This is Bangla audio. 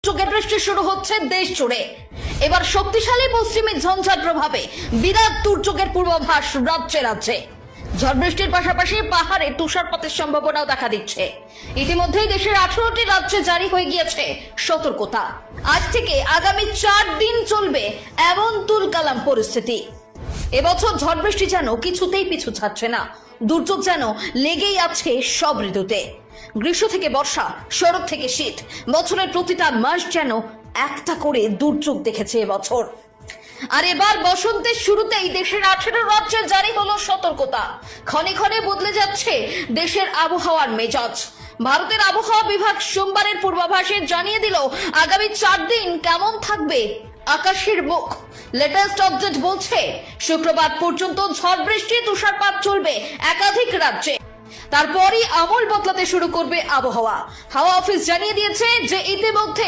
বৃষ্টি শুরু হচ্ছে দেশ জুড়ে। এবার শক্তিশালী পশ্চিমী ঝঞ্ঝার প্রভাবে বিরাট দুর্যোগের পূর্বাভাস রাজ্যে রাজ্যে। ঝড় বৃষ্টির পাশাপাশি পাহাড়ে তুষারপাতের সম্ভাবনাও দেখা দিচ্ছে। ইতিমধ্যেই দেশের 18টি রাজ্যে জারি হয়ে গিয়েছে সতর্কতা। আজ থেকে আগামী 4 দিন চলবে এমন তুলকালাম পরিস্থিতি। এবছর ঝড় বৃষ্টি যেন কিছুতেই পিছু ছাড়ছে না। দুর্যোগ যেন লেগেই আছে সব ঋতুতে। গ্রীষ্ম থেকে বর্ষা, শরৎ থেকে শীত, বছরের প্রতিটা মাস যেন একটা করে দুর্যোগ দেখেছে এবছর। আর এবার বসন্তের শুরুতেই দেশের 18 রাজ্যে জারি হলো সতর্কতা। ক্ষণে ক্ষণে বদলে যাচ্ছে দেশের আবহাওয়ার মেজাজ। ভারতের আবহাওয়া বিভাগ সোমবারের পূর্বাভাসে জানিয়ে দিল আগামী 4 দিন কেমন থাকবে আকাশের মুখ। লেটেস্ট আপডেট বলছে শুক্রবার পর্যন্ত ঝড় বৃষ্টি, তুষারপাত চলবে একাধিক রাজ্যে। তারপরই আমল বদলাতে শুরু করবে আবহাওয়া। হাওয়া অফিস জানিয়ে দিয়েছে যে ইতিমধ্যে